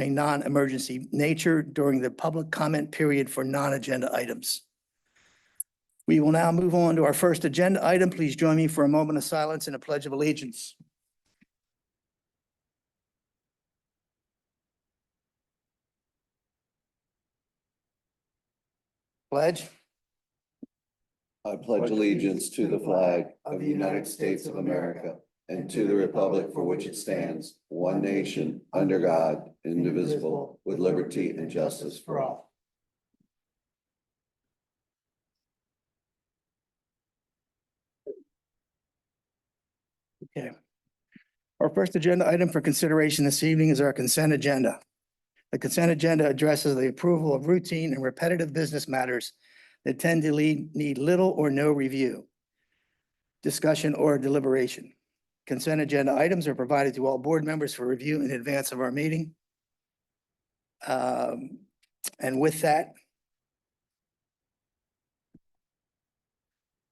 a non-emergency nature during the public comment period for non-agenda items. We will now move on to our first agenda item. Please join me for a moment of silence and a pledge of allegiance. Pledge. I pledge allegiance to the flag of the United States of America and to the republic for which it stands, one nation, under God, indivisible, with liberty and justice for all. Okay. Our first agenda item for consideration this evening is our consent agenda. The consent agenda addresses the approval of routine and repetitive business matters that tend to need little or no review, discussion, or deliberation. Consent agenda items are provided to all board members for review in advance of our meeting. And with that,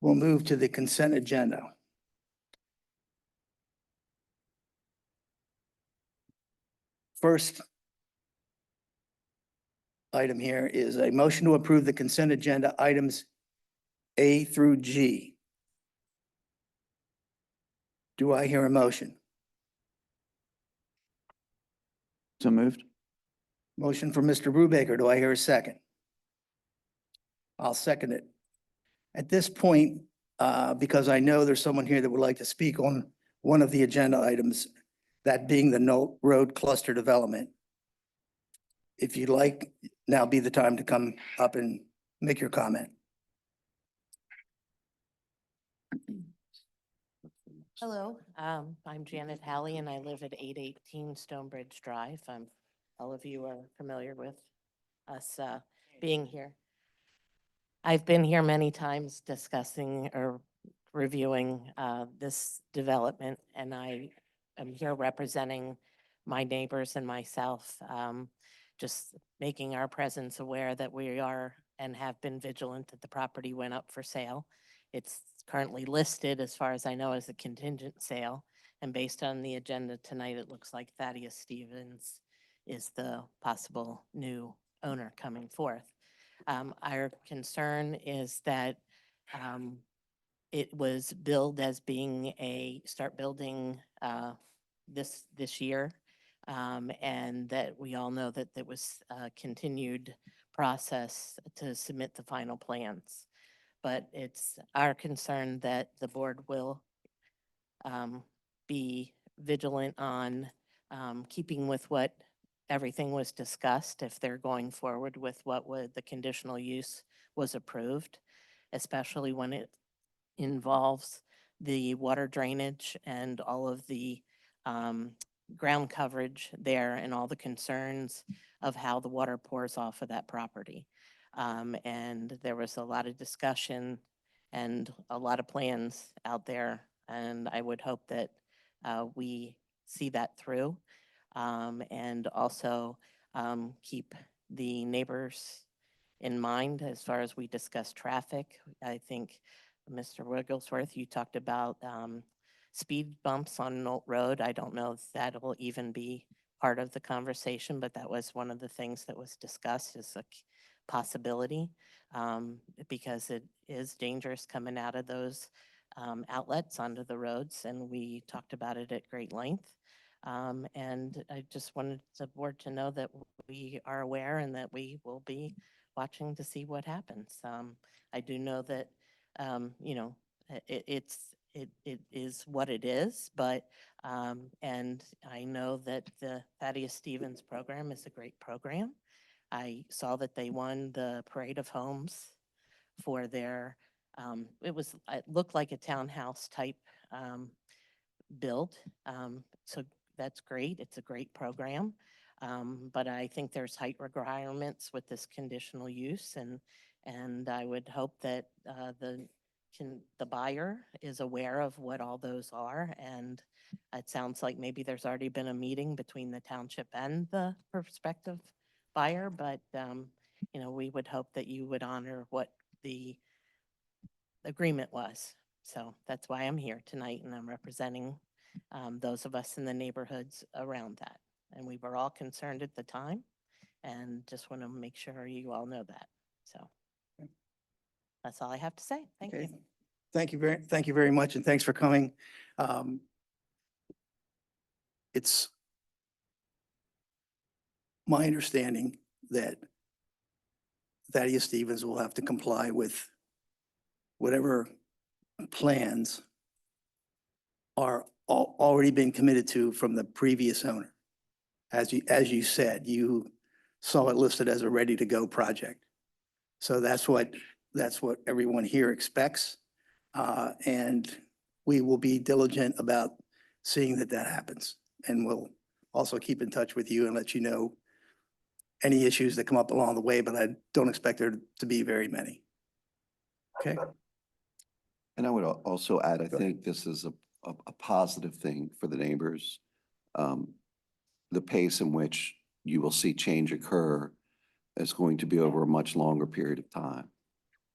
we'll move to the consent agenda. First item here is a motion to approve the consent agenda items A through G. Do I hear a motion? So moved. Motion for Mr. Brubaker. Do I hear a second? I'll second it. At this point, because I know there's someone here that would like to speak on one of the agenda items, that being the Knoll Road Cluster Development. If you'd like, now be the time to come up and make your comment. Hello, I'm Janet Halley and I live at 818 Stonebridge Drive. All of you are familiar with us being here. I've been here many times discussing or reviewing this development, and I am here representing my neighbors and myself, just making our presence aware that we are and have been vigilant that the property went up for sale. It's currently listed, as far as I know, as a contingent sale. And based on the agenda tonight, it looks like Thaddeus Stevens is the possible new owner coming forth. Our concern is that it was billed as being start building this year. And that we all know that there was a continued process to submit the final plans. But it's our concern that the board will be vigilant on keeping with what everything was discussed if they're going forward with what the conditional use was approved, especially when it involves the water drainage and all of the ground coverage there and all the concerns of how the water pours off of that property. And there was a lot of discussion and a lot of plans out there. And I would hope that we see that through and also keep the neighbors in mind as far as we discuss traffic. I think, Mr. Wigglesworth, you talked about speed bumps on Knoll Road. I don't know if that will even be part of the conversation, but that was one of the things that was discussed as a possibility because it is dangerous coming out of those outlets onto the roads, and we talked about it at great length. And I just wanted the board to know that we are aware and that we will be watching to see what happens. I do know that, you know, it is what it is, but, and I know that the Thaddeus Stevens program is a great program. I saw that they won the Parade of Homes for their, it looked like a townhouse type build. So that's great. It's a great program. But I think there's height requirements with this conditional use, and I would hope that the buyer is aware of what all those are. And it sounds like maybe there's already been a meeting between the township and the prospective buyer, but you know, we would hope that you would honor what the agreement was. So that's why I'm here tonight, and I'm representing those of us in the neighborhoods around that. and we were all concerned at the time. And just want to make sure you all know that. So that's all I have to say. Thank Okay. you. Thank you very much, and thanks for coming. It's my understanding that Thaddeus Stevens will have to comply with whatever plans are already been committed to from the previous owner. As you said, you saw it listed as a ready-to-go project. So that's what everyone here expects. And we will be diligent about seeing that that happens. And we'll also keep in touch with you and let you know any issues that come up along the way, but I don't expect there to be very many. Okay, And I would also add, I think this is a positive thing for the neighbors. The pace in which you will see change occur is going to be over a much longer period of time.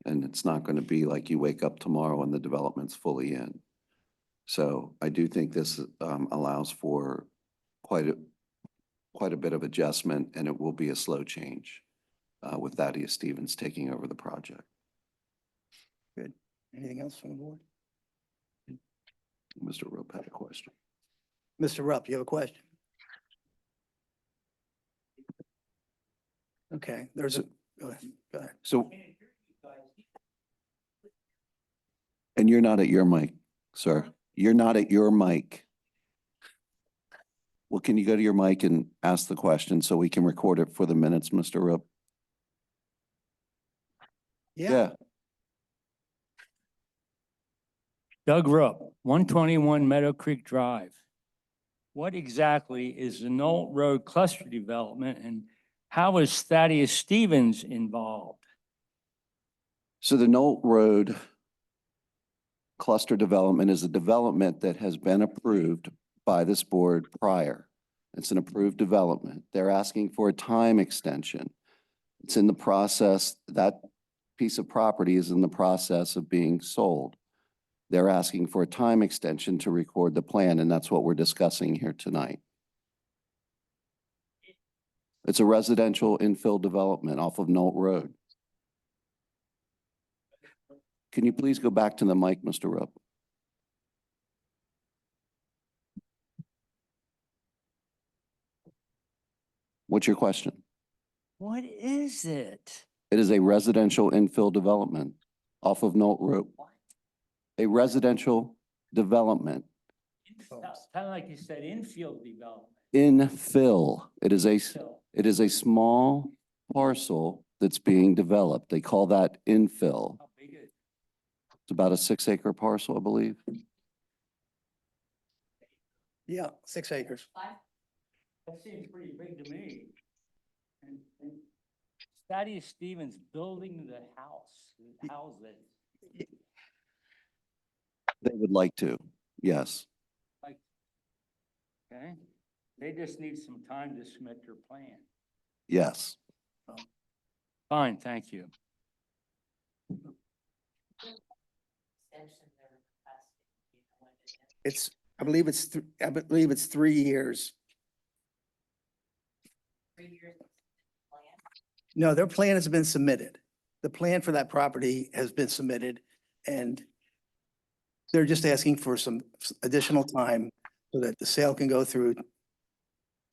And it's not going to be like you wake up tomorrow and the development's fully in. So I do think this allows for quite a bit of adjustment, and it will be a slow change with Thaddeus Stevens taking over the project. good. Anything else from the board? Mr. Rope had a question. Mr. Rupp, you have a question? Okay, there's a, go ahead. So, and you're not at your mic, sir. You're not at your mic. Well, can you go to your mic and ask the question so we can record it for the minutes, Mr. Rope? Yeah, Doug Rupp, 121 Meadow Creek Drive. What exactly is the Knoll Road cluster development and how is Thaddeus Stevens involved? So the Knoll Road cluster development is a development that has been approved by this board prior. It's an approved development. They're asking for a time extension. It's in the process, that piece of property is in the process of being sold. They're asking for a time extension to record the plan, and that's what we're discussing here tonight. It's a residential infill development off of Knoll Road. Can you please go back to the mic, Mr. Rupp? What's your question? What is it? It is a residential infill development off of Knoll Road. A residential development. Kind of like you said, infield development. Infill. It is So, a small parcel that's being developed. They call that infill. how big is it? It's about a 6-acre parcel, I believe. yeah, 6 acres. That seems pretty big to me. And Thaddeus Stevens building the houses. They would like to, yes. Okay, they just need some time to submit their plan. Yes. Fine, thank you. I believe it's 3 years. 3 years plan. No, their plan has been submitted. The plan for that property has been submitted, and they're just asking for some additional time so that the sale can go through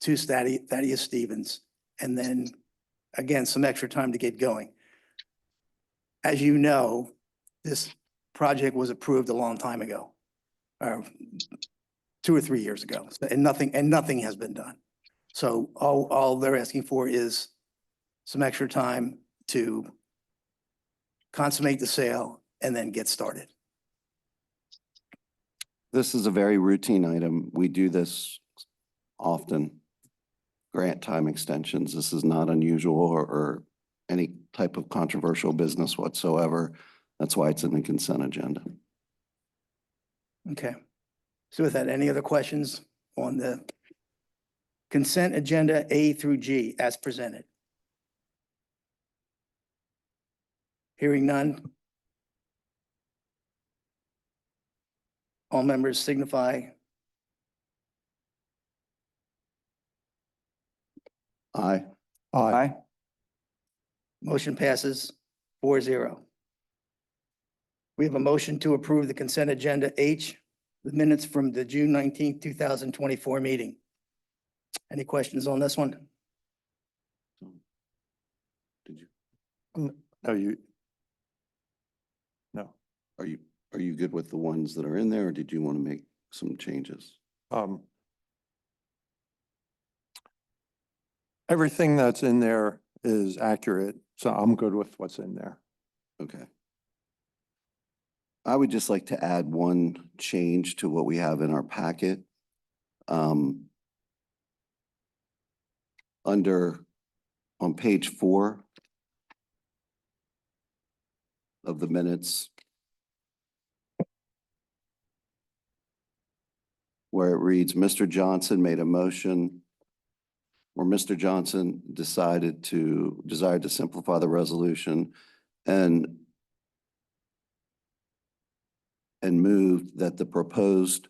to Thaddeus Stevens, and then, again, some extra time to get going. As you know, this project was approved a long time ago, or 2 or 3 years ago, and nothing has been done. So all they're asking for is some extra time to consummate the sale and then get started. This is a very routine item. We do this often. Grant time extensions. This is not unusual or any type of controversial business whatsoever. That's why it's in the consent agenda. Okay. So with that, any other questions on the consent agenda A through G as presented? Hearing none. All members signify Aye. Aye. Motion passes 4-0. We have a motion to approve the consent agenda H, the minutes from the June 19th, 2024 meeting. Any questions on this one? Did you, No, you. No. are you good with the ones that are in there, or did you want to make some changes? Everything that's in there is accurate, so I'm good with what's in there. Okay. I would just like to add one change to what we have in our packet. On page 4 of the minutes, where it reads, Mr. Johnson made a motion, or Mr. Johnson desired to simplify the resolution and moved that the proposed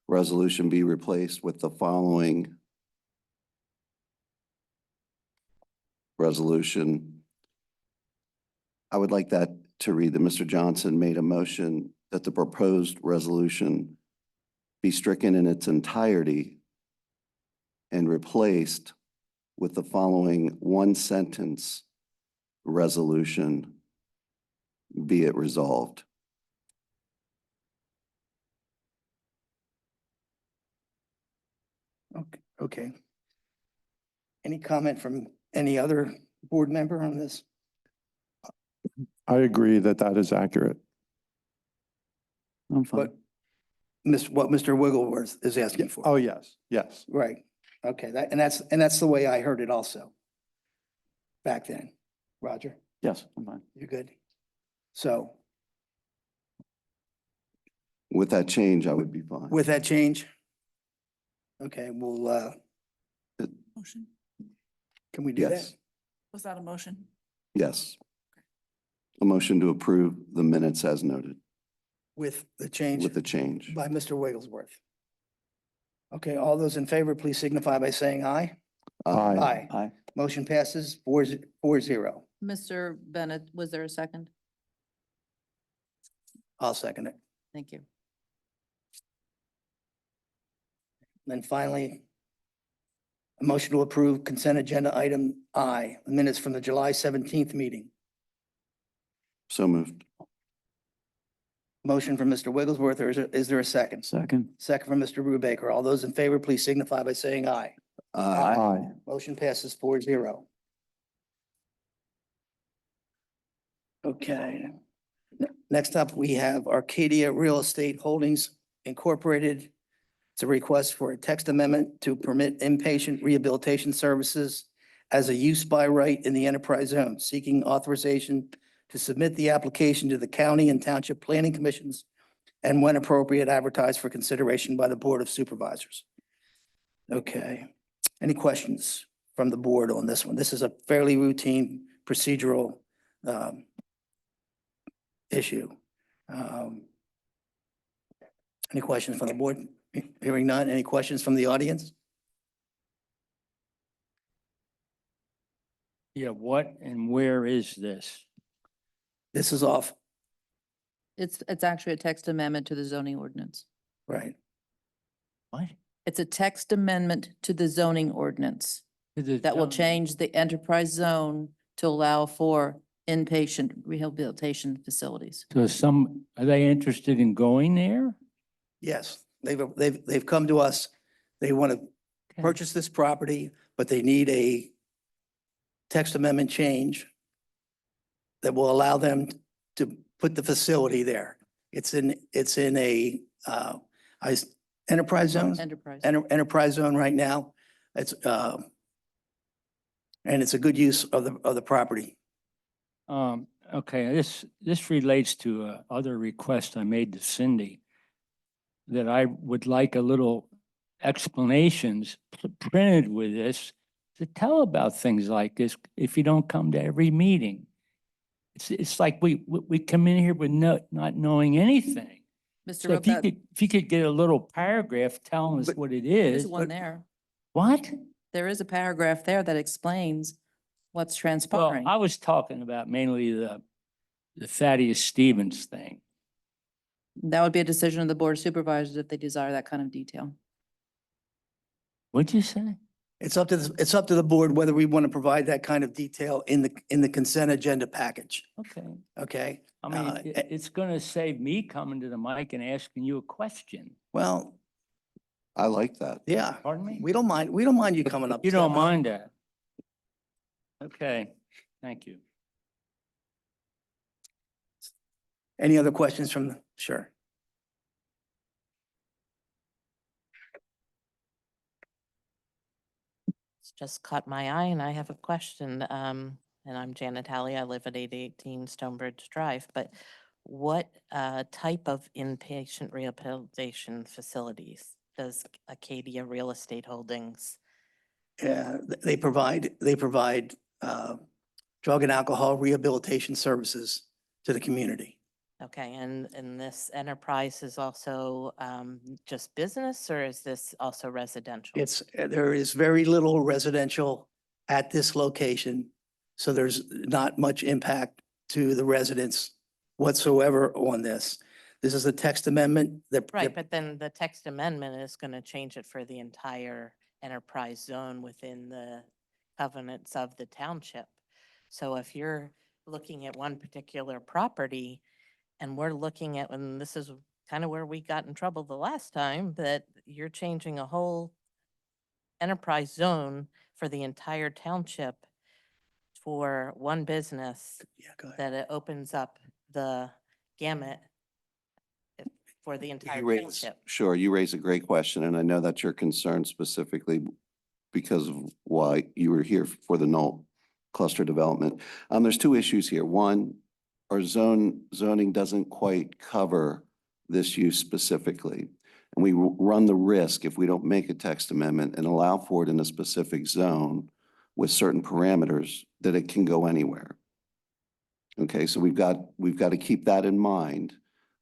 resolution be replaced with the following resolution. I would like that to read that Mr. Johnson made a motion that the proposed resolution be stricken in its entirety and replaced with the following one-sentence resolution, be it resolved. Okay. Any comment from any other board member on this? I agree that that is accurate. I'm fine. But what Mr. Wiggleworth is asking for? Oh, yes, yes. Right. Okay, that's the way I heard it also. Back then. Roger, Yes, I'm fine. you're good? So With that change, I would be fine. with that change? Okay, we'll, Motion? can we do that? Yes, Was that a motion? yes. A motion to approve the minutes as noted With the change with the change. by Mr. Wigglesworth. Okay, all those in favor, please signify by saying aye. Aye. Aye. Aye. Motion passes 4-0. Mr. Bennett, was there a second? I'll second it. Thank you. Then finally, a motion to approve consent agenda item I, minutes from the July 17th meeting. So moved. Motion from Mr. Wigglesworth, or is there a second? Second. Second from Mr. Brubaker. All those in favor, please signify by saying aye. Aye. Motion passes 4-0. Okay. Next up, we have Arcadia Real Estate Holdings Incorporated. It's a request for a text amendment to permit inpatient rehabilitation services as a use by right in the enterprise zone, seeking authorization to submit the application to the county and township planning commissions, and when appropriate, advertise for consideration by the Board of Supervisors. Okay. Any questions from the board on this one? This is a fairly routine procedural issue. Any questions from the board? Hearing none. Any questions from the audience? Yeah, what and where is this? This is off, It's actually a text amendment to the zoning ordinance. right? What? It's a text amendment to the zoning ordinance that will change the enterprise zone to allow for inpatient rehabilitation facilities. So are they interested in going there? Yes, they've come to us. They want to Okay. purchase this property, but they need a text amendment change that will allow them to put the facility there. It's in a enterprise zone, Enterprise. enterprise zone right now. It's and it's a good use of the property. Okay, this relates to other request I made to Cindy, that I would like a little explanations printed with this to tell about things like this if you don't come to every meeting. It's like we come in here with not knowing anything. Mr. So if you could get a little paragraph telling us But- what it There's is. one there. What? There is a paragraph there that explains what's Well, transpiring. I was talking about mainly the Thaddeus Stevens thing. That would be a decision of the Board of Supervisors if they desire that kind of detail. What'd you say? It's up to, it's up to the board whether we want to provide that kind of detail in the consent agenda package, Okay. okay? I mean, Uh, it's gonna save me coming to the mic and asking you a question. Well, I like that. yeah, Pardon me? we don't mind you coming up. You don't Step up. mind that? Okay, thank you. Any other questions from, sure. It's just caught my eye and I have a question. And I'm Janet Halley. I live at 818 Stonebridge Drive, but what type of inpatient rehabilitation facilities does Acadia Real Estate Holdings? They provide drug and alcohol rehabilitation services to the community. Okay, and this enterprise is also just business, or is this also residential? There is very little residential at this location, so there's not much impact to the residents whatsoever on this. This is a text amendment that. Right, but then the text amendment is going to change it for the entire enterprise zone within the covenants of the township. So if you're looking at one particular property and we're looking at, and this is kind of where we got in trouble the last time, that you're changing a whole enterprise zone for the entire township for one business, Yeah, go ahead. that it opens up the gamut for the entire You raise, township. sure, you raise a great question, and I know that you're concerned specifically because of why you were here for the Knoll cluster development. There's two issues here. One, our zoning doesn't quite cover this use specifically. And we run the risk, if we don't make a text amendment and allow for it in a specific zone with certain parameters, that it can go anywhere. Okay, so we've got to keep that in mind,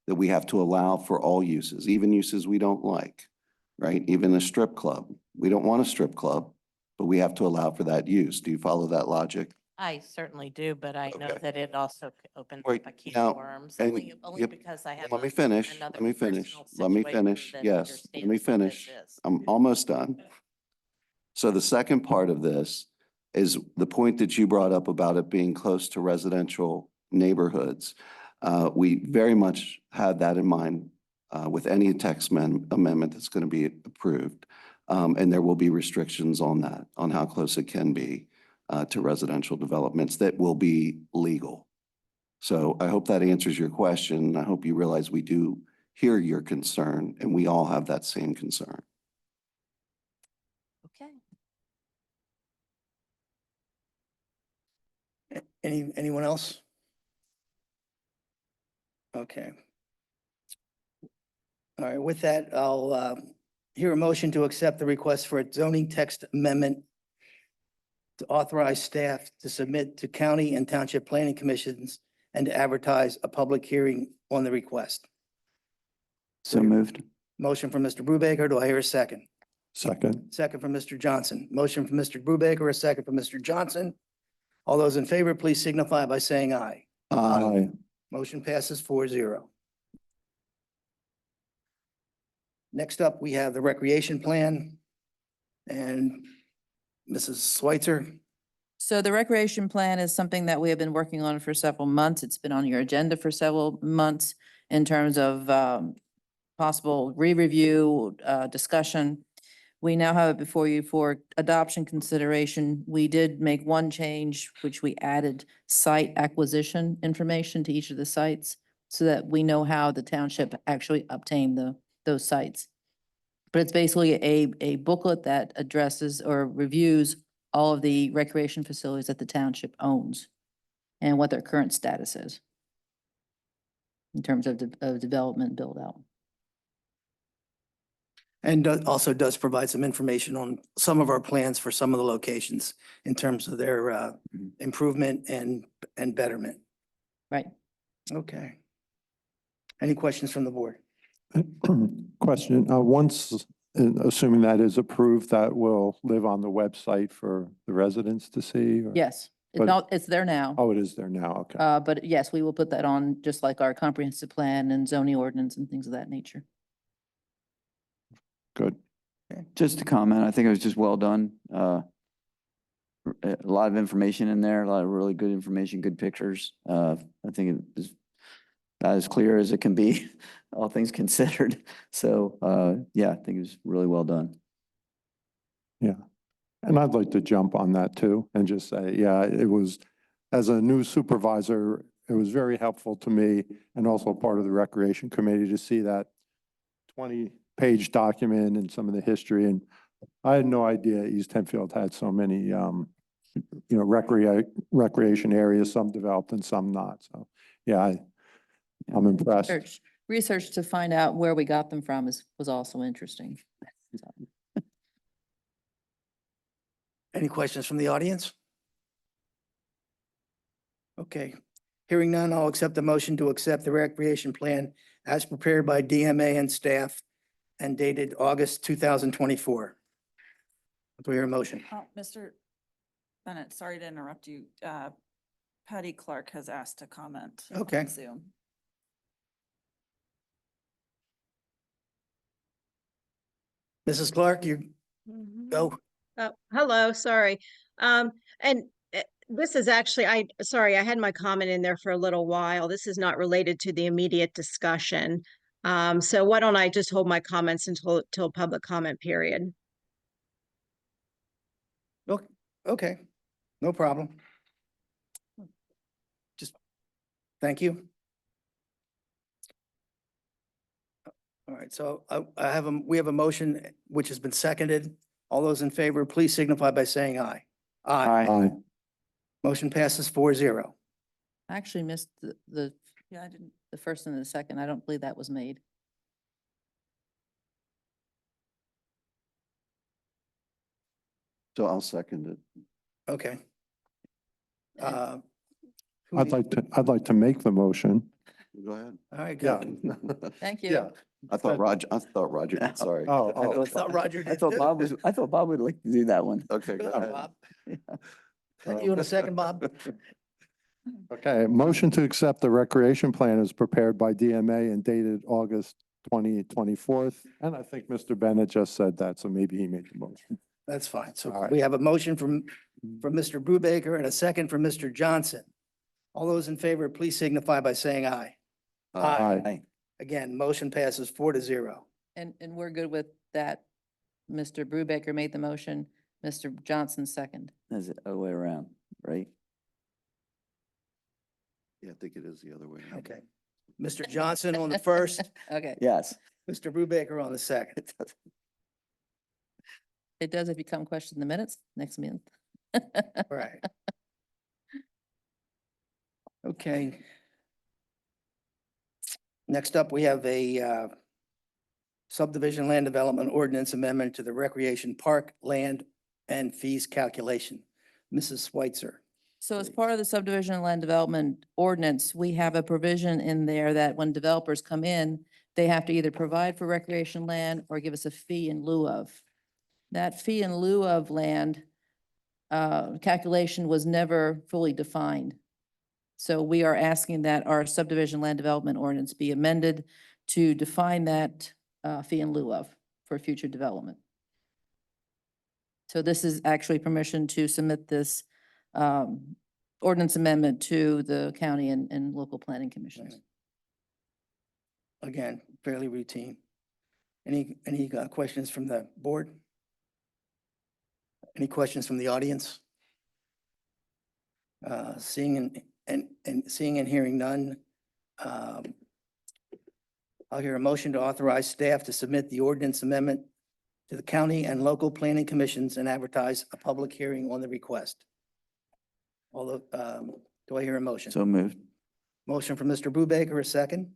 that we have to allow for all uses, even uses we don't like, right? Even a strip club. We don't want a strip club, but we have to allow for that use. Do you follow that logic? I certainly do, but I know Okay. that it also opens Wait, up a can now, of worms, and only yep, because I have. Let me finish. another Let me finish. personal Let me situation finish. that Yes, let me understands what this finish. is. I'm almost done. So the second part of this is the point that you brought up about it being close to residential neighborhoods. We very much had that in mind with any text amendment that's going to be approved. And there will be restrictions on that, on how close it can be to residential developments that will be legal. So I hope that answers your question. I hope you realize we do hear your concern and we all have that same concern. Okay. Anyone else? Okay. All right, with that, I'll hear a motion to accept the request for a zoning text amendment to authorize staff to submit to county and township planning commissions and to advertise a public hearing on the request. So moved. Motion from Mr. Brubaker. Do I hear a second? Second. Second from Mr. Johnson. Motion from Mr. Brubaker, a second from Mr. Johnson. All those in favor, please signify by saying aye. Aye. Motion passes 4-0. Next up, we have the recreation plan. And Mrs. Schweitzer. So the recreation plan is something that we have been working on for several months. It's been on your agenda for several months in terms of possible re-review, discussion. We now have it before you for adoption consideration. We did make one change, which we added site acquisition information to each of the sites so that we know how the township actually obtained those sites. But it's basically a booklet that addresses or reviews all of the recreation facilities that the township owns and what their current status is in terms of development build out. And also does provide some information on some of our plans for some of the locations in terms of their improvement and betterment. Right. Okay. Any questions from the board? Question, once And assuming that is approved, that will live on the website for the residents to see? or- Yes, it's But- not, it's there now. Oh, it is there now, okay. But yes, we will put that on just like our comprehensive plan and zoning ordinance and things of that nature. Good. Just to comment, I think it was just well done. A lot of information in there, a lot of really good information, good pictures. I think it was about as clear as it can be, all things considered. So, yeah, I think it was really well done. Yeah. And I'd like to jump on that too and just say, yeah, it was, as a new supervisor, it was very helpful to me and also part of the recreation committee to see that 20-page document and some of the history. And I had no idea East Hempfield had so many, recreation areas, some developed and some not. So, yeah, I'm impressed. Research to find out where we got them from was also interesting. So, Any questions from the audience? Okay, hearing none, I'll accept the motion to accept the recreation plan as prepared by DMA and staff and dated August 2024. Do we hear a motion? Mr. Bennett, sorry to interrupt you. Patty Clark has asked to comment. on Okay. Zoom. Mrs. Clark, you go. Hello, sorry. And this is actually, sorry, I had my comment in there for a little while. This is not related to the immediate discussion. So why don't I just hold my comments till public comment period? Okay, no problem. Just, thank you. All right, so I have we have a motion which has been seconded. All those in favor, please signify by saying aye. Aye. Motion passes 4-0. I actually missed Yeah, I didn't. the first and the second. I don't believe that was made. So I'll second it. Okay. Uh, who I'd needs- like to make the motion. Go ahead. All right, Yeah. go. Thank you. Yeah. I thought Roger, did, sorry. Oh, I oh, thought Roger I did thought too. I thought Bob would like to do that one. Okay, go Go on, ahead. Bob. You in a second, Bob? okay. Motion to accept the recreation plan is prepared by DMA and dated August 2024. And I think Mr. Bennett just said that, so maybe he made the motion. That's fine. So All right. we have a motion from Mr. Brubaker and a second from Mr. Johnson. All those in favor, please signify by saying aye. Aye. Aye. Again, motion passes 4-0. And we're good with that. Mr. Brubaker made the motion, Mr. Johnson second. That's the other way around, right? Yeah, I think it is the other way. Okay. Mr. Johnson on the first, Okay, Yes. Mr. Brubaker on the second. it does if you come question the minutes next month. Right. Okay. Next up, we have a subdivision land development ordinance amendment to the recreation park land and fees calculation. Mrs. Switzer. So as part of the subdivision and land development ordinance, we have a provision in there that when developers come in, they have to either provide for recreation land or give us a fee in lieu of. That fee in lieu of land calculation was never fully defined. So we are asking that our subdivision land development ordinance be amended to define that fee in lieu of for future development. So this is actually permission to submit this ordinance amendment to the county and local planning commissions. Again, fairly routine. Any questions from the board? Any questions from the audience? Seeing and hearing none. I'll hear a motion to authorize staff to submit the ordinance amendment to the county and local planning commissions and advertise a public hearing on the request. Although, do I hear a motion? So moved. Motion from Mr. Brubaker, a second?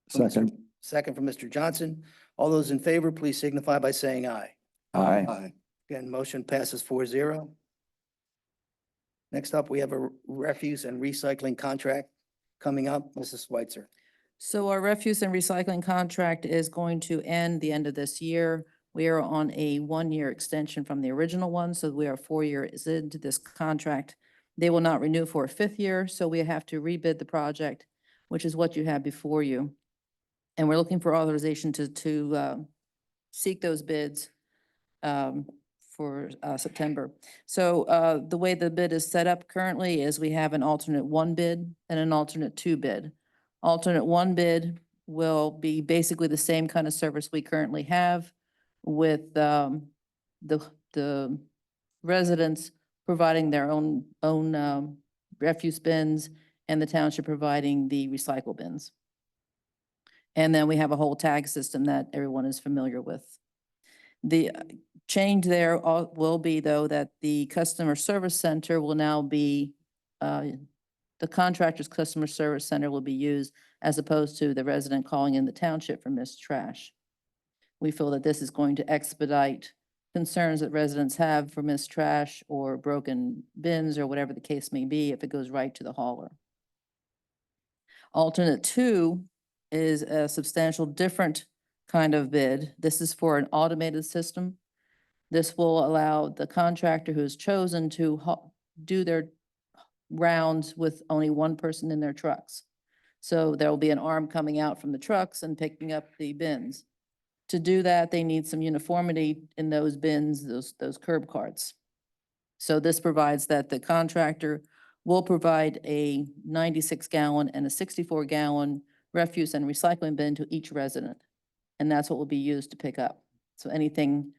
Second. Second from Mr. Johnson. All those in favor, please signify by saying aye. Aye. Again, motion passes 4-0. Next up, we have a refuse and recycling contract coming up. Mrs. Switzer. So our refuse and recycling contract is going to end the end of this year. We are on a 1-year extension from the original one, so we are 4 years into this contract. They will not renew for a 5th year, so we have to rebid the project, which is what you have before you. And we're looking for authorization to seek those bids for September. So the way the bid is set up currently is we have an alternate 1 bid and an alternate 2 bid. Alternate 1 bid will be basically the same kind of service we currently have, with the residents providing their own refuse bins and the township providing the recycle bins. And then we have a whole tag system that everyone is familiar with. The change there will be, though, that the customer service center will now be, the contractor's customer service center will be used as opposed to the resident calling in the township for missed trash. We feel that this is going to expedite concerns that residents have for missed trash or broken bins or whatever the case may be if it goes right to the hauler. Alternate 2 is a substantial different kind of bid. This is for an automated system. This will allow the contractor who is chosen to do their rounds with only 1 person in their trucks. So there will be an arm coming out from the trucks and picking up the bins. To do that, they need some uniformity in those bins, those curb carts. So this provides that the contractor will provide a 96-gallon and a 64-gallon refuse and recycling bin to each resident. And that's what will be used to pick up. So anything,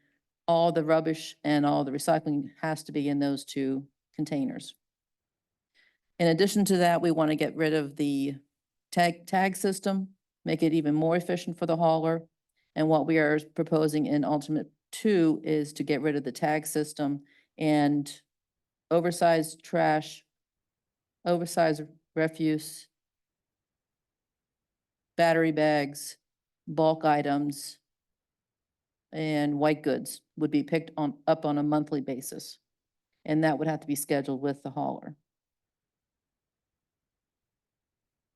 all the rubbish and all the recycling has to be in those 2 containers. In addition to that, we want to get rid of the tag system, make it even more efficient for the hauler. And what we are proposing in alternate 2 is to get rid of the tag system and oversized trash, oversized refuse, battery bags, bulk items, and white goods would be picked up on a monthly basis. And that would have to be scheduled with the hauler.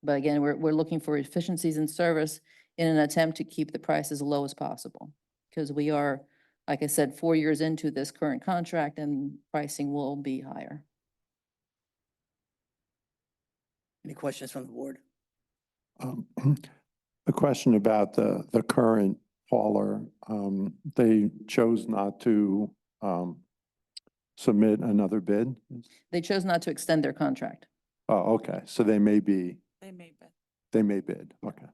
But again, we're looking for efficiencies in service in an attempt to keep the price as low as possible. Because we are, like I said, 4 years into this current contract and pricing will be higher. Any questions from the board? A question about the current hauler. They chose not to submit another bid? They chose not to extend their contract. Oh, okay. So they may bid. They may bid. Okay.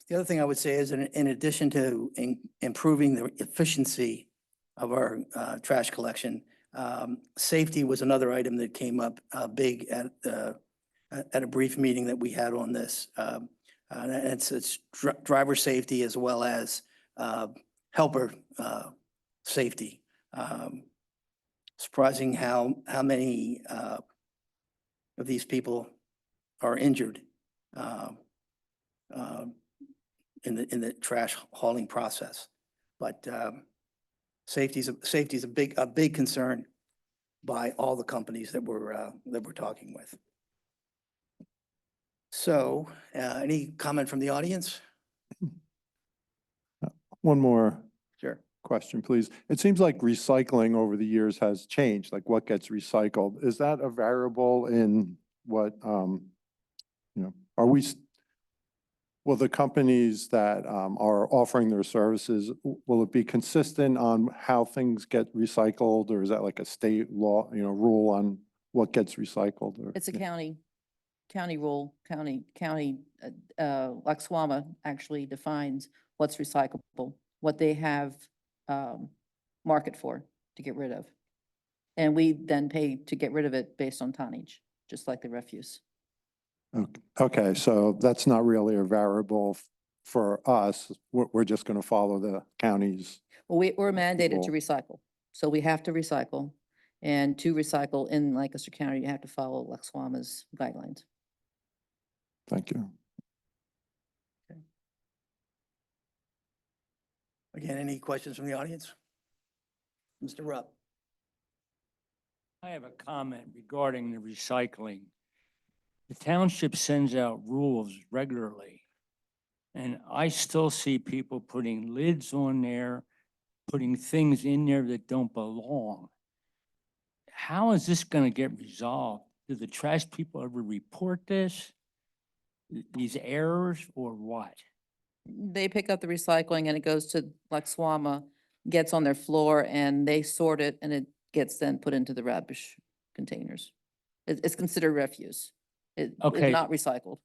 The other thing I would say is in addition to improving the efficiency of our trash collection, safety was another item that came up big at a brief meeting that we had on this. And it's driver safety as well as helper safety. Surprising how many of these people are injured in the trash hauling process. But safety is a big concern by all the companies that we're talking with. So, any comment from the audience? One more Sure. question, please. It seems like recycling over the years has changed, like what gets recycled. Is that a variable in what, are we, will the companies that are offering their services, will it be consistent on how things get recycled, or is that like a state law, rule on what gets recycled? Or, It's a county rule, Laxwama actually defines what's recyclable, what they have market for to get rid of. And we then pay to get rid of it based on tonnage, just like the refuse. Okay, so that's not really a variable for us. We're just going to follow the county's. Well, we're mandated to Cool. recycle, so we have to recycle. And to recycle in Lancaster County, you have to follow Laxwama's guidelines. Thank you. Again, any questions from the audience? Mr. Rupp? I have a comment regarding the recycling. The township sends out rules regularly And I still see people putting lids on there, putting things in there that don't belong. How is this gonna get resolved? Do the trash people ever report this? These errors or what? They pick up the recycling and it goes to Lexwama, gets on their floor and they sort it and it gets then put into the rubbish containers. It's considered refuse. It's Okay. not recycled.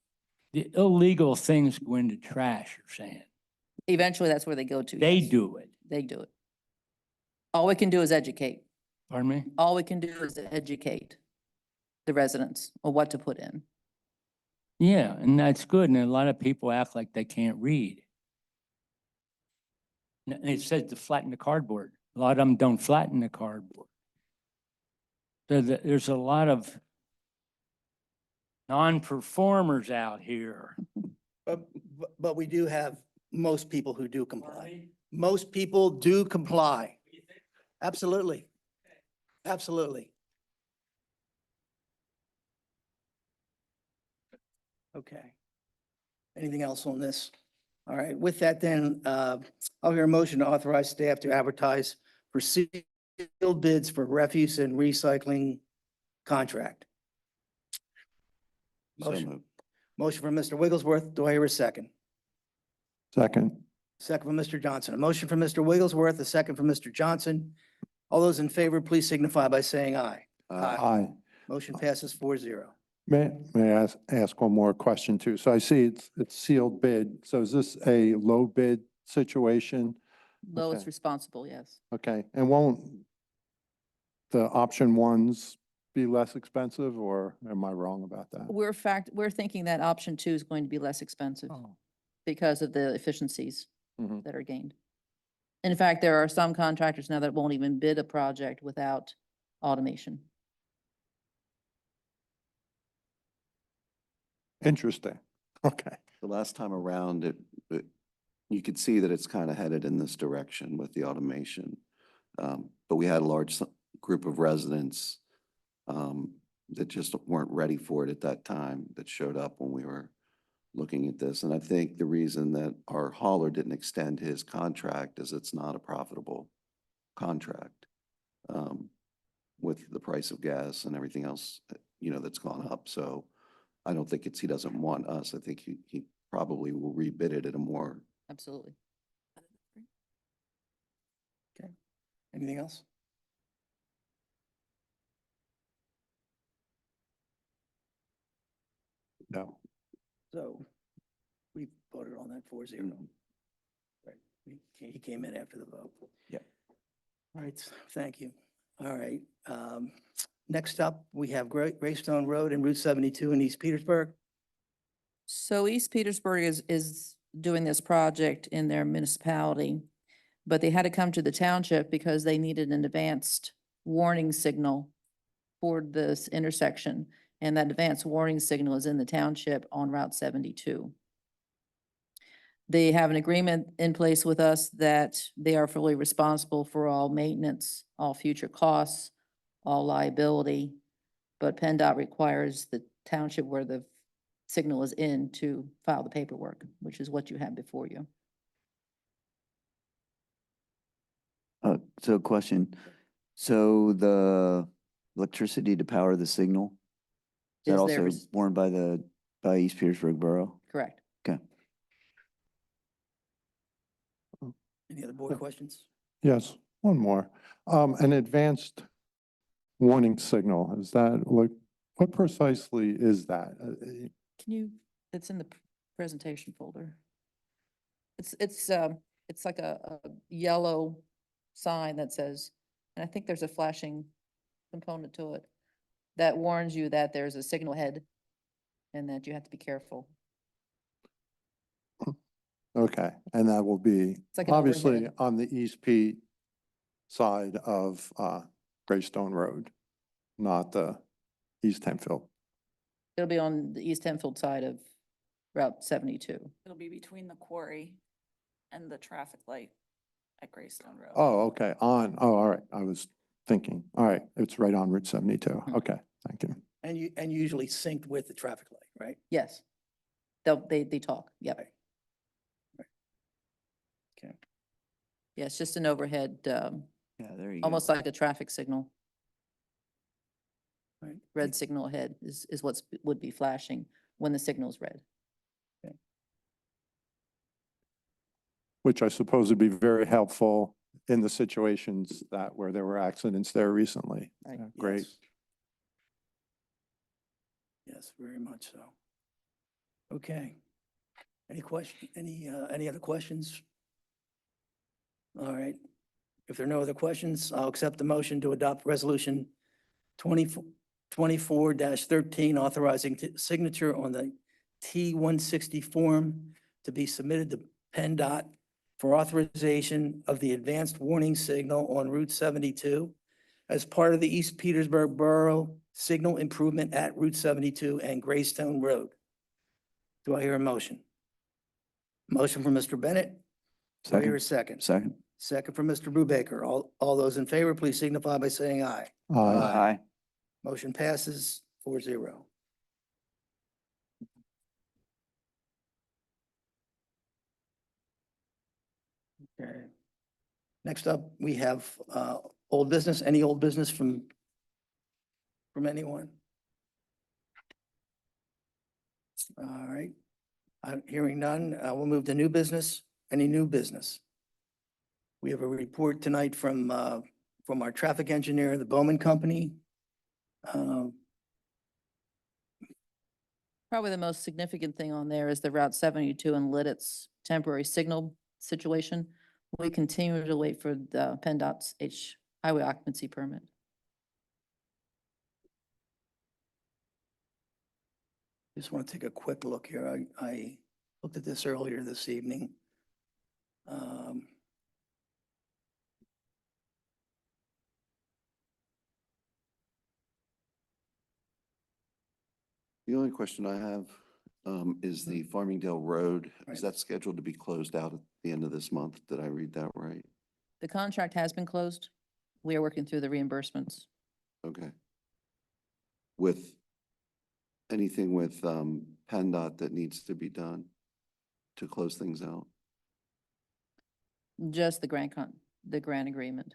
The illegal things go into trash, you're saying? Eventually, that's where they go to. They yes. do it. They do it. All we can do is educate. Pardon me? All we can do is educate the residents on what to put in. Yeah, and that's good. And a lot of people act like they can't read. And it says to flatten the cardboard. A lot of them don't flatten the cardboard. So there's a lot of non-performers out here. But we do have most people who do comply. Most people do comply. Absolutely. Absolutely. Okay. Anything else on this? All right, with that then, I'll hear a motion to authorize staff to advertise for sealed bids for refuse and recycling contract. So Motion. moved. Motion from Mr. Wigglesworth. Do I hear a second? Second. Second from Mr. Johnson. A motion from Mr. Wigglesworth, a second from Mr. Johnson. All those in favor, please signify by saying aye. Aye. Motion passes 4-0. May I ask one more question too? So I see it's sealed bid. So is this a low bid situation? Lowest Okay. responsible, yes. Okay, and won't the option ones be less expensive or am I wrong about that? We're thinking that option 2 is going to be less expensive because of the efficiencies Mhm. that are gained. In fact, there are some contractors now that won't even bid a project without automation. Interesting. Okay. The last time around, you could see that it's kind of headed in this direction with the automation. But we had a large group of residents that just weren't ready for it at that time, that showed up when we were looking at this. And I think the reason that our hauler didn't extend his contract is it's not a profitable contract with the price of gas and everything else, that's gone up. So I don't think he doesn't want us. I think he probably will rebid it at a more. Absolutely. Anything else? No. So we voted on that 4-0. Right. He came in after the vote. Yep. All right, thank you. All right. Next up, we have Greystone Road and Route 72 in East Petersburg. So East Petersburg is doing this project in their municipality, but they had to come to the township because they needed an advanced warning signal for this intersection. And that advanced warning signal is in the township on Route 72. They have an agreement in place with us that they are fully responsible for all maintenance, all future costs, all liability. But PennDOT requires the township where the signal is in to file the paperwork, which is what you have before you. So question, so the electricity to power the signal, is that Is there also borne by East Petersburg Borough? correct? Okay. Any other board questions? Yes, one more. An advanced warning signal, is that, what precisely is that? Can you, it's in the presentation folder. It's like a yellow sign that says, and I think there's a flashing component to it that warns you that there's a signal ahead and that you have to be careful. Okay, and that will be like an obviously overhead. on the East Pete side of Greystone Road, not the East Hempfield. It'll be on the East Hempfield side of Route 72. It'll be between the quarry and the traffic light at Greystone Road. Oh, okay, all right, I was thinking, all right, it's right on Route 72. Okay, thank you. And usually synced with the traffic light, right? Yes. They talk, yep. Yeah, it's just an overhead, Yeah, there you go. almost like a traffic signal. Right. Red signal ahead is what's, would be flashing when the signal's red. Which I suppose would be very helpful in the situations that where there were accidents there recently. Right. Yeah, great. Yes. Yes, very much so. Okay. Any other questions? All right. If there are no other questions, I'll accept the motion to adopt resolution 24-13 authorizing signature on the T-160 form to be submitted to PennDOT for authorization of the advanced warning signal on Route 72 as part of the East Petersburg Borough Signal Improvement at Route 72 and Greystone Road. Do I hear a motion? Motion from Mr. Bennett. Do I hear a second? Second. Second from Mr. Brubaker. All those in favor, please signify by saying aye. Aye. Motion passes 4-0. Okay. Next up, we have old business. Any old business from anyone? All right. I'm hearing none. We'll move to new business. Any new business? We have a report tonight from our traffic engineer, the Bowman Company. Probably the most significant thing on there is the Route 72 and Lidditz temporary signal situation. We continue to wait for the PennDOT's highway occupancy permit. Just want to take a quick look here. I looked at this earlier this evening. The only question I have is the Farmingdale Road. Right. Is that scheduled to be closed out at the end of this month? Did I read that right? The contract has been closed. We are working through the reimbursements. Okay. With anything with PennDOT that needs to be done to close things out? Just the grant agreement,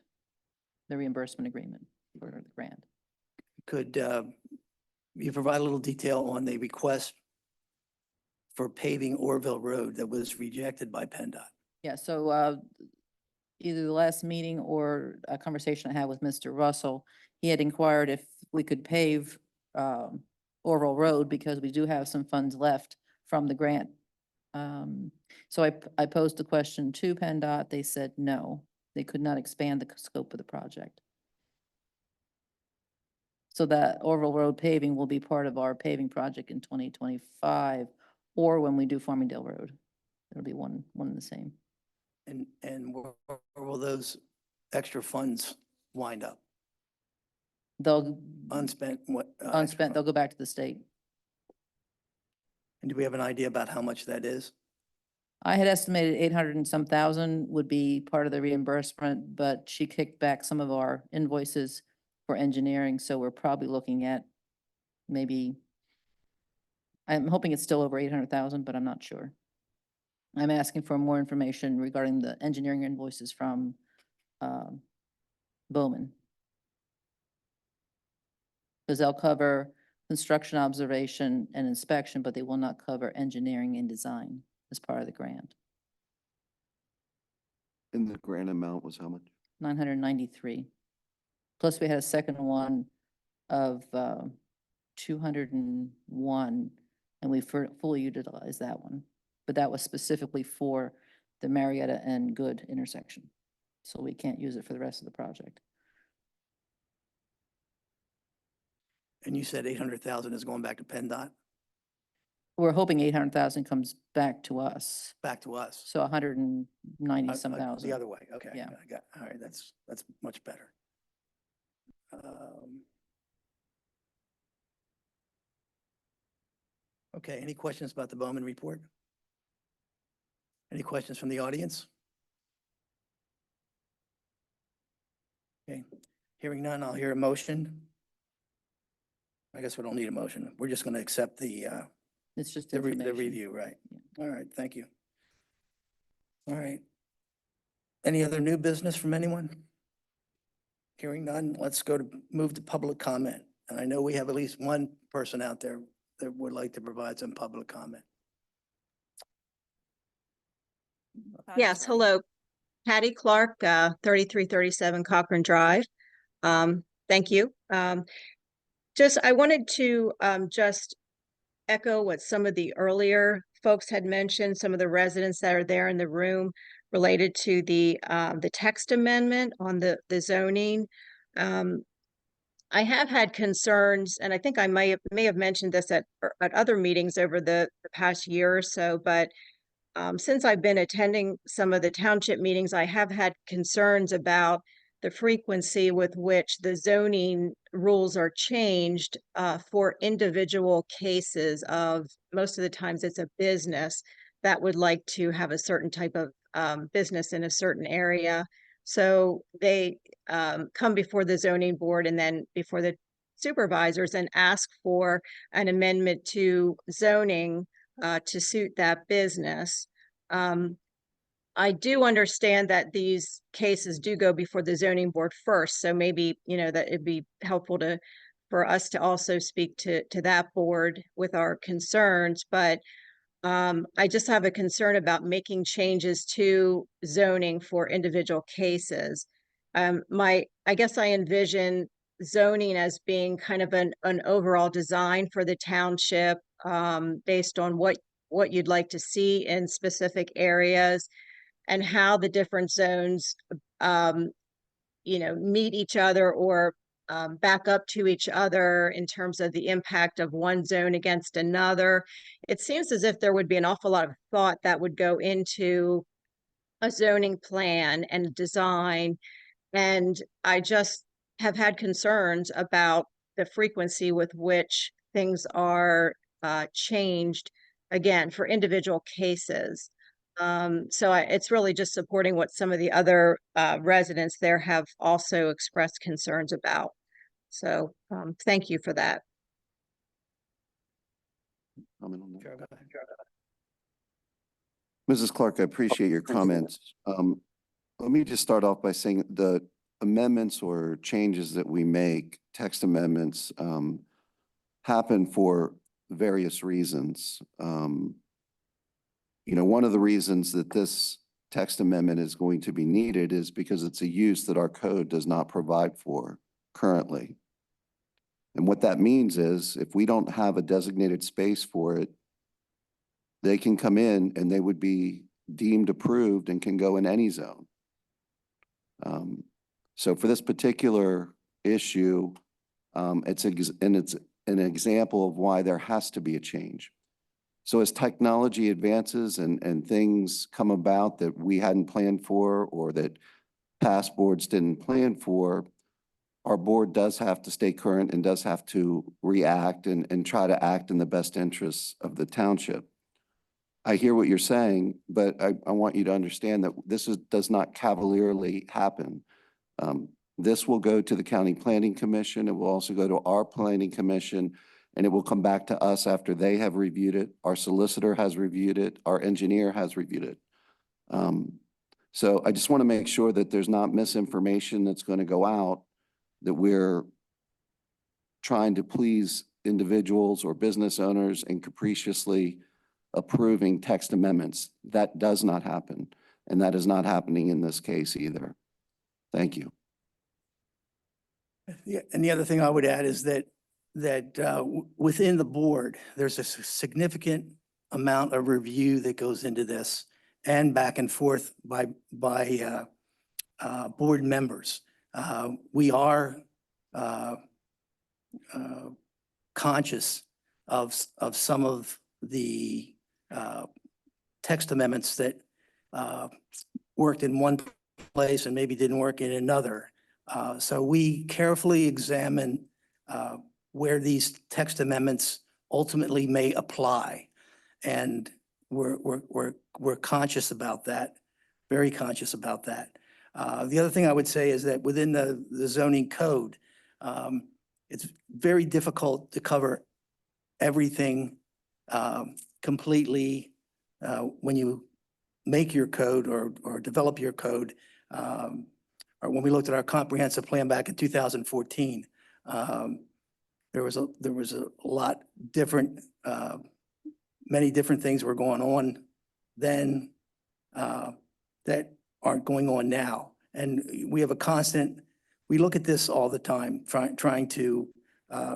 the reimbursement agreement for the grant. Could you provide a little detail on the request for paving Orville Road that was rejected by PennDOT? Yeah, so either the last meeting or a conversation I had with Mr. Russell, he had inquired if we could pave Orville Road because we do have some funds left from the grant. So I posed the question to PennDOT. They said no, they could not expand the scope of the project. So that Orville Road paving will be part of our paving project in 2025, or when we do Farmingdale Road. It'll be one and the same. And where will those extra funds wind up? They'll, Unspent, what? unspent, they'll go back to the state. And do we have an idea about how much that is? I had estimated 800 and some thousand would be part of the reimbursement, but she kicked back some of our invoices for engineering, so we're probably looking at maybe, I'm hoping it's still over 800,000, but I'm not sure. I'm asking for more information regarding the engineering invoices from Bowman. Because they'll cover construction observation and inspection, but they will not cover engineering and design as part of the grant. And the grant amount was how much? 993. Plus we had a second one of 201, and we fully utilized that one. But that was specifically for the Marietta and Good intersection. So we can't use it for the rest of the project. And you said 800,000 is going back to PennDOT, We're hoping 800,000 comes back to us. back to us. So 190 some The thousand. other way, okay. Yeah. I got, all right, that's much better. Okay, any questions about the Bowman report? Any questions from the audience? Okay, hearing none, I'll hear a motion. I guess we don't need a motion. We're just going to accept the It's just the information. review, right? All right, thank you. All right. Any other new business from anyone? Hearing none, let's move to public comment. And I know we have at least one person out there that would like to provide some public comment. Patty's Yes, ready. hello. Patty Clark, 3337 Cochrane Drive. Thank you. I wanted to just echo what some of the earlier folks had mentioned, some of the residents that are there in the room related to the text amendment on the zoning. I have had concerns, and I think I may have mentioned this at other meetings over the past year or so, but since I've been attending some of the township meetings, I have had concerns about the frequency with which the zoning rules are changed for individual cases of, most of the times it's a business that would like to have a certain type of business in a certain area. So they come before the zoning board and then before the supervisors and ask for an amendment to zoning to suit that business. I do understand that these cases do go before the zoning board first, so maybe, that it'd be helpful for us to also speak to that board with our concerns, but I just have a concern about making changes to zoning for individual cases. I guess I envision zoning as being kind of an overall design for the township, based on what you'd like to see in specific areas and how the different zones, meet each other or back up to each other in terms of the impact of one zone against another. It seems as if there would be an awful lot of thought that would go into a zoning plan and design. And I just have had concerns about the frequency with which things are changed, again, for individual cases. It's really just supporting what some of the other residents there have also expressed concerns about. So thank you for that. Comment on that? Sure, go ahead. Mrs. Clark, I appreciate your comments. Let me just start off by saying the amendments or changes that we make, text amendments, happen for various reasons. One of the reasons that this text amendment is going to be needed is because it's a use that our code does not provide for currently. And what that means is if we don't have a designated space for it, they can come in and they would be deemed approved and can go in any zone. So for this particular issue, it's an example of why there has to be a change. So as technology advances and things come about that we hadn't planned for or that past boards didn't plan for, our board does have to stay current and does have to react and try to act in the best interests of the township. I hear what you're saying, but I want you to understand that this does not cavalierly happen. This will go to the County Planning Commission. It will also go to our Planning Commission, and it will come back to us after they have reviewed it. Our solicitor has reviewed it. Our engineer has reviewed it. So I just want to make sure that there's not misinformation that's going to go out, that we're trying to please individuals or business owners and capriciously approving text amendments. That does not happen, and that is not happening in this case either. Thank you. Yeah, and the other thing I would add is that within the board, there's a significant amount of review that goes into this and back and forth by board members. We are conscious of some of the text amendments that worked in one place and maybe didn't work in another. So we carefully examine where these text amendments ultimately may apply. And we're conscious about that, very conscious about that. The other thing I would say is that within the zoning code, it's very difficult to cover everything completely when you make your code or develop your code. or when we looked at our comprehensive plan back in 2014, there was a lot different, many different things were going on then that aren't going on now. And we have a constant, we look at this all the time, trying to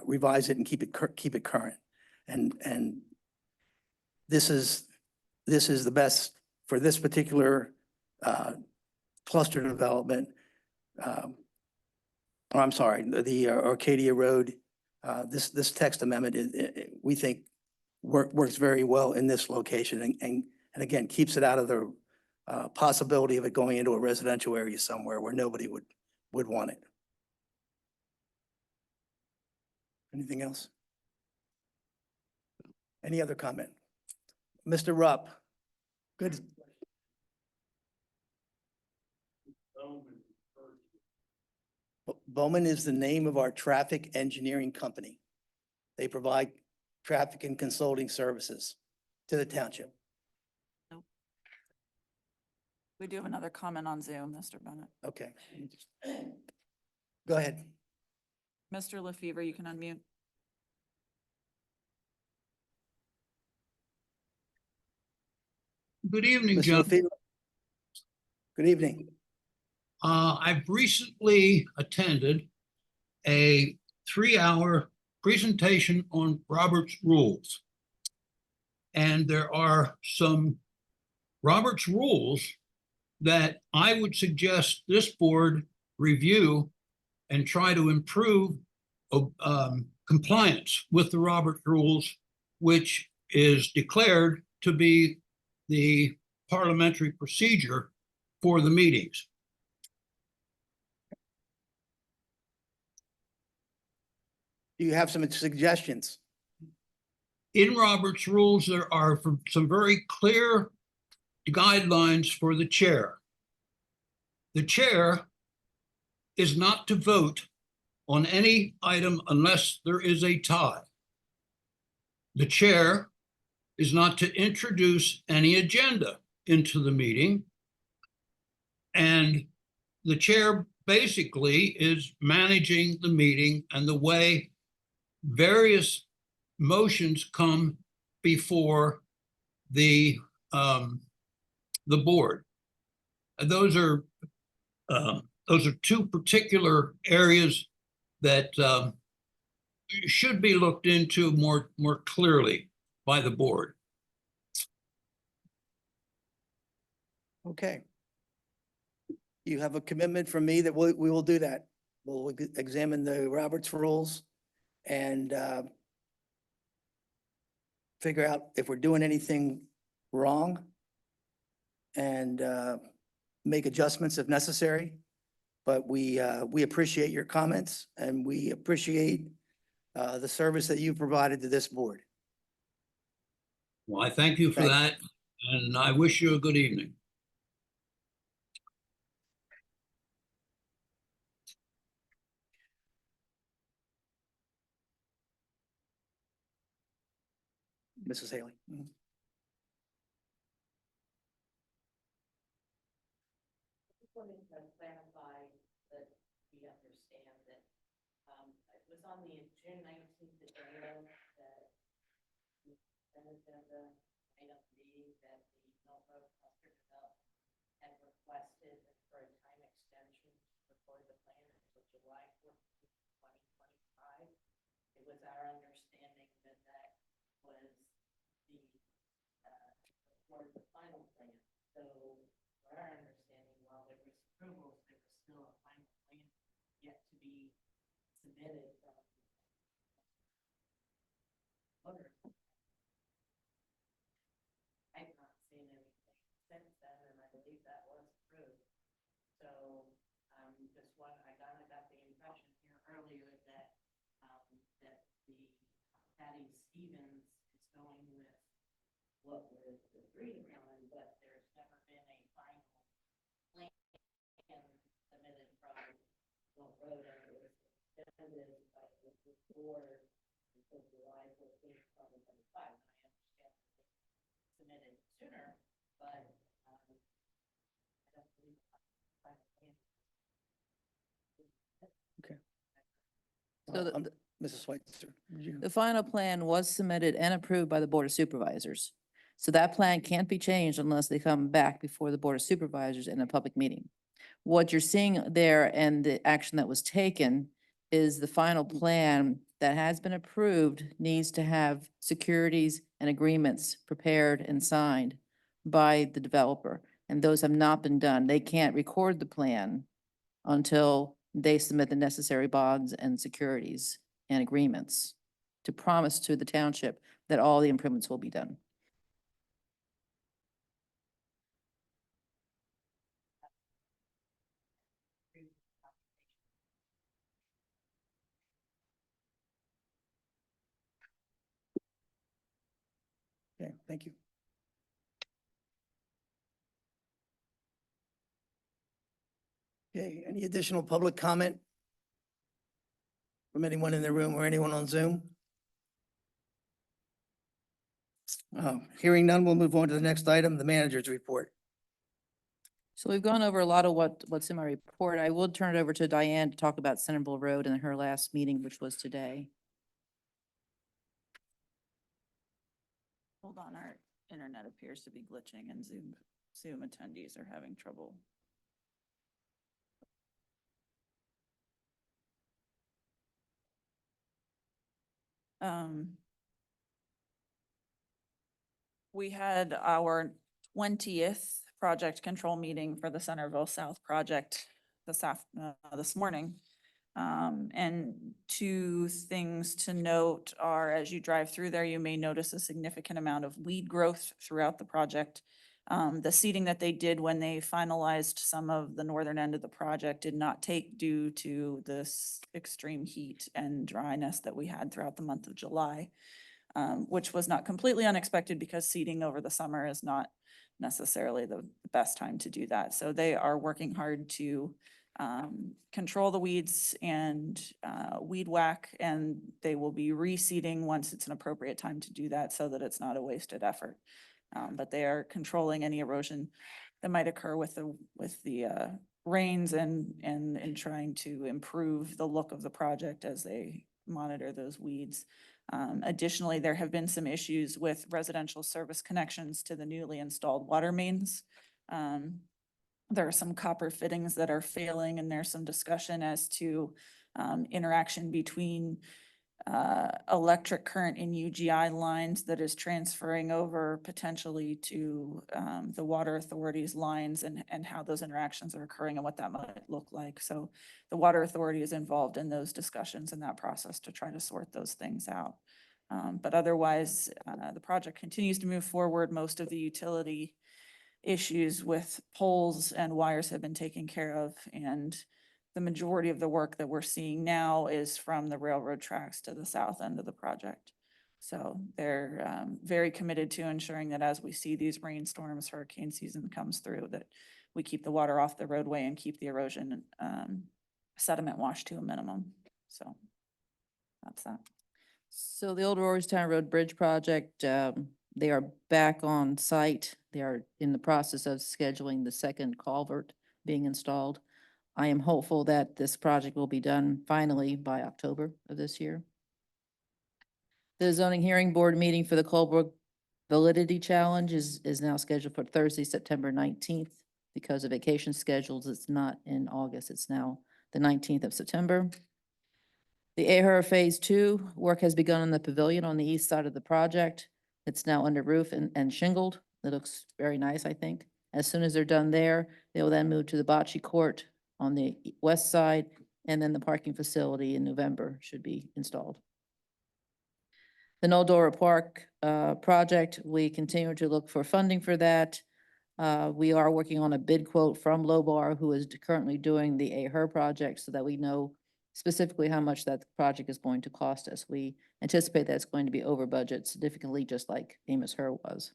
revise it and keep it current. And this is the best for this particular cluster development. I'm sorry, the Arcadia Road, this text amendment, we think works very well in this location and again, keeps it out of the possibility of it going into a residential area somewhere where nobody would want it. Anything else? Any other comment? Mr. Rupp, good. Bowman is the name of our traffic engineering company. They provide traffic and consulting services to the township. We do have another comment on Zoom, Mr. Bennett. Okay. Go ahead. Mr. LaFever, you can unmute. Good evening, Mr. John. LaFever. Good evening. I've recently attended a 3-hour presentation on Robert's Rules. And there are some Robert's Rules that I would suggest this board review and try to improve compliance with the Robert's Rules, which is declared to be the parliamentary procedure for the meetings. Do you have some suggestions? In Robert's Rules, there are some very clear guidelines for the chair. The chair is not to vote on any item unless there is a tie. The chair is not to introduce any agenda into the meeting. And the chair basically is managing the meeting and the way various motions come before the board. And those are two particular areas that should be looked into more clearly by the board. Okay. You have a commitment from me that we will do that. We'll examine the Robert's Rules and figure out if we're doing anything wrong and make adjustments if necessary. But we appreciate your comments and we appreciate the service that you've provided to this board. Well, I thank you for that, and I wish you a good evening. Mrs. Haley. Wanted to clarify that we understand that it was on the June 19th agenda that an agenda item B that the Mill Road Cluster Development had requested for a time extension before the plan until July 14th, 2025. It was our understanding that that was the for the final plan. So our understanding, while there was approvals, there was still a final plan yet to be submitted from voters. I've not seen anything since then, and I believe that was approved. So just one, I got the impression here earlier that that the Patty Stevens is going with what was agreed upon, but there's never been a final plan submitted from Mill Road, and it was extended by the board until July 14th, 2025. And I understand that they submitted sooner, but I don't believe final So the- Mrs. Switzer, would you? The final plan was submitted and approved by the Board of Supervisors. So that plan can't be changed unless they come back before the Board of Supervisors in a public meeting. What you're seeing there and the action that was taken is the final plan that has been approved needs to have securities and agreements prepared and signed by the developer. And those have not been done. They can't record the plan until they submit the necessary bonds and securities and agreements to promise to the township that all the improvements will be done. Okay, thank you. Okay, any additional public comment from anyone in the room or anyone on Zoom? Hearing none, we'll move on to the next item, the manager's report. So we've gone over a lot of what's in my report. I will turn it over to Diane to talk about Centerville Road and her last meeting, which was today. Hold on, our internet appears to be glitching and Zoom attendees are having trouble. We had our 20th project control meeting for the Centerville South project this morning. And two things to note are, as you drive through there, you may notice a significant amount of weed growth throughout the project. The seeding that they did when they finalized some of the northern end of the project did not take due to this extreme heat and dryness that we had throughout the month of July, which was not completely unexpected because seeding over the summer is not necessarily the best time to do that. So they are working hard to control the weeds and weed whack, and they will be reseeding once it's an appropriate time to do that so that it's not a wasted effort. But they are controlling any erosion that might occur with the rains and trying to improve the look of the project as they monitor those weeds. Additionally, there have been some issues with residential service connections to the newly installed water mains. There are some copper fittings that are failing, and there's some discussion as to interaction between electric current in UGI lines that is transferring over potentially to the water authority's lines, and how those interactions are occurring and what that might look like. So the water authority is involved in those discussions in that process to try to sort those things out. But otherwise, the project continues to move forward. Most of the utility issues with poles and wires have been taken care of, and the majority of the work that we're seeing now is from the railroad tracks to the south end of the project. So they're very committed to ensuring that as we see these rainstorms, hurricane season comes through, that we keep the water off the roadway and keep the erosion sediment wash to a minimum. So that's that. So the old Rorystown Road Bridge project, they are back on site. They are in the process of scheduling the second culvert being installed. I am hopeful that this project will be done finally by October of this year. The zoning hearing board meeting for the Colebrook Validity Challenge is now scheduled for Thursday, September 19th. Because of vacation schedules, it's not in August. It's now the 19th of September. The AHR Phase 2 work has begun on the pavilion on the east side of the project. It's now under roof and shingled. It looks very nice, I think. As soon as they're done there, they will then move to the bocce court on the west side, and then the parking facility in November should be installed. The Noldora Park project, we continue to look for funding for that. We are working on a bid quote from Lobar, who is currently doing the AHR project, so that we know specifically how much that project is going to cost us. We anticipate that it's going to be over budget significantly, just like Amos Herr was.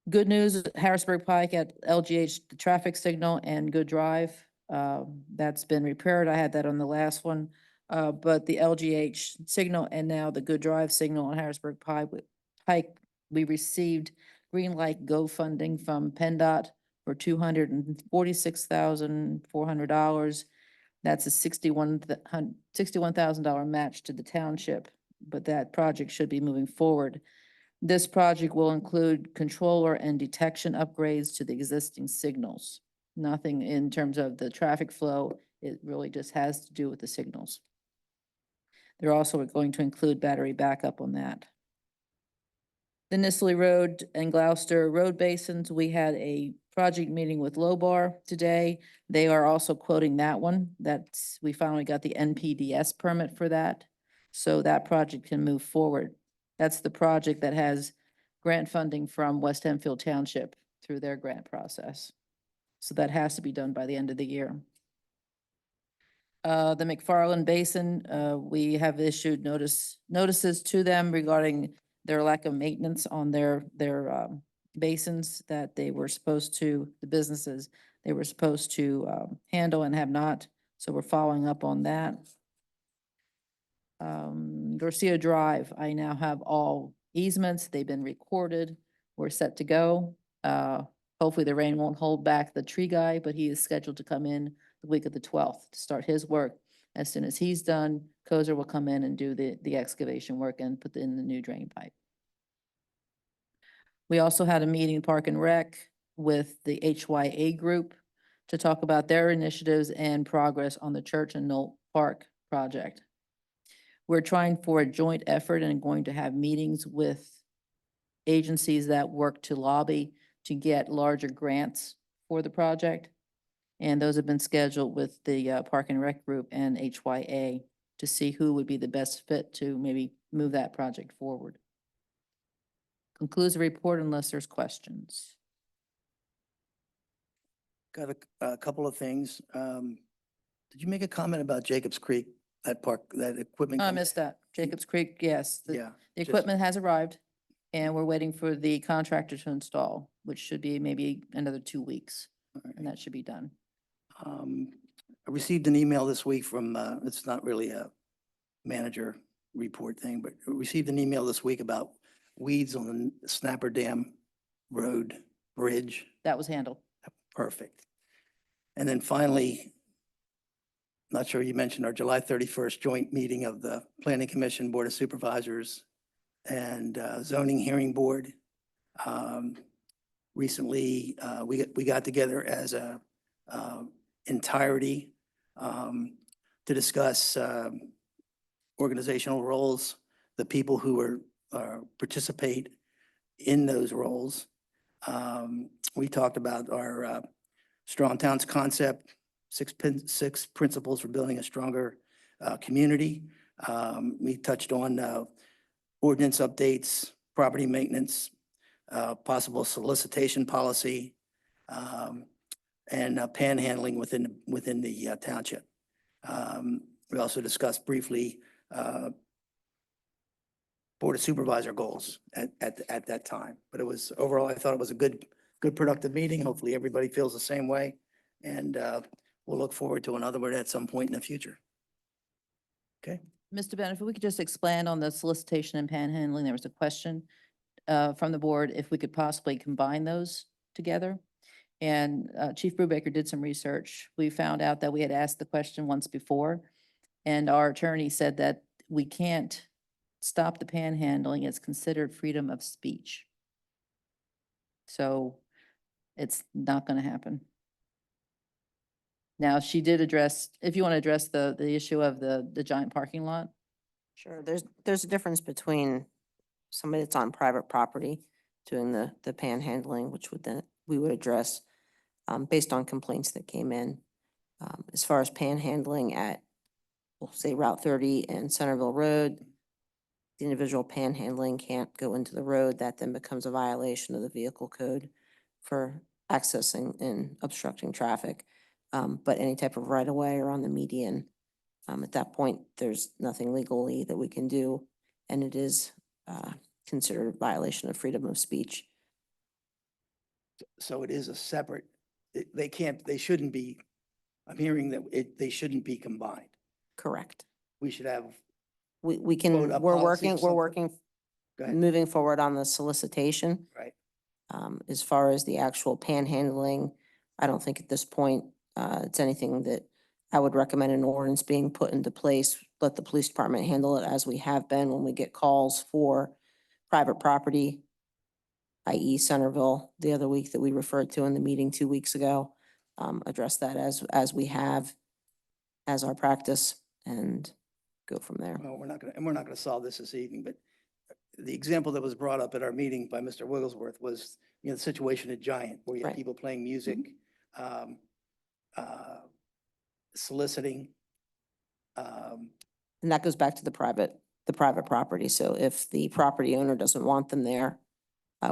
Good news, Harrisburg Pike at LGH, the traffic signal and Good Drive, that's been repaired. I had that on the last one. But the LGH signal and now the Good Drive signal on Harrisburg Pike, we received green light go funding from PennDOT for $246,400. That's a $61,000 match to the township, but that project should be moving forward. This project will include controller and detection upgrades to the existing signals. Nothing in terms of the traffic flow. It really just has to do with the signals. They're also going to include battery backup on that. The Nisley Road and Gloucester Road Basins, we had a project meeting with Lobar today. They are also quoting that one. We finally got the NPDS permit for that. So that project can move forward. That's the project that has grant funding from West Hempfield Township through their grant process. So that has to be done by the end of the year. The McFarland Basin, we have issued notices to them regarding their lack of maintenance on their basins that they were supposed to, the businesses, they were supposed to handle and have not. So we're following up on that. Dorsia Drive, I now have all easements. They've been recorded. We're set to go. Hopefully the rain won't hold back the tree guy, but he is scheduled to come in the week of the 12th to start his work. As soon as he's done, Kozer will come in and do the excavation work and put in the new drain pipe. We also had a meeting, Park and Rec, with the HYA group to talk about their initiatives and progress on the Church and Knoll Park project. We're trying for a joint effort and going to have meetings with agencies that work to lobby to get larger grants for the project. And those have been scheduled with the Park and Rec group and HYA to see who would be the best fit to maybe move that project forward. Concludes the report unless there's questions. Got a couple of things. Did you make a comment about Jacobs Creek, that park, that equipment? I missed that. Jacobs Creek, yes. Yeah. The just- equipment has arrived and we're waiting for the contractor to install, which should be maybe another 2 weeks. All right. And that should be done. I received an email this week from, it's not really a manager report thing, but I received an email this week about weeds on the Snapper Dam Road Bridge. That was handled. Perfect. And then finally, not sure you mentioned our July 31st joint meeting of the Planning Commission, Board of Supervisors, and Zoning Hearing Board. Recently, we got together as a entirety to discuss organizational roles, the people who are participate in those roles. We talked about our Strong Towns concept, six principles for building a stronger community. We touched on ordinance updates, property maintenance, possible solicitation policy, and panhandling within the township. We also discussed briefly Board of Supervisor goals at that time. But it was overall, I thought it was a good productive meeting. Hopefully everybody feels the same way. And we'll look forward to another one at some point in the future. Okay. Mr. Bennett, if we could just expand on the solicitation and panhandling, there was a question from the board if we could possibly combine those together. And Chief Brubaker did some research. We found out that we had asked the question once before, and our attorney said that we can't stop the panhandling. It's considered freedom of speech. So it's not going to happen. Now, she did address, if you want to address the issue of the giant parking lot. Sure, there's a difference between somebody that's on private property doing the panhandling, which we would address based on complaints that came in. As far as panhandling at, we'll say Route 30 and Centerville Road, the individual panhandling can't go into the road. That then becomes a violation of the vehicle code for accessing and obstructing traffic. But any type of right of way or on the median, at that point, there's nothing legally that we can do. And it is considered a violation of freedom of speech. So it is a separate, they shouldn't be, I'm hearing that they shouldn't be combined. Correct. We should have, We can, Vote a we're policy or working, something? Go ahead. moving forward on the solicitation. Right. As far as the actual panhandling, I don't think at this point, it's anything that I would recommend an ordinance being put into place. Let the police department handle it as we have been when we get calls for private property, i.e. Centerville, the other week that we referred to in the meeting 2 weeks ago. Address that as we have as our practice and go from there. Well, we're not gonna solve this evening, but the example that was brought up at our meeting by Mr. Wigglesworth was, the situation at Giant, where you have Right. people playing music, soliciting. And that goes back to the private property. So if the property owner doesn't want them there,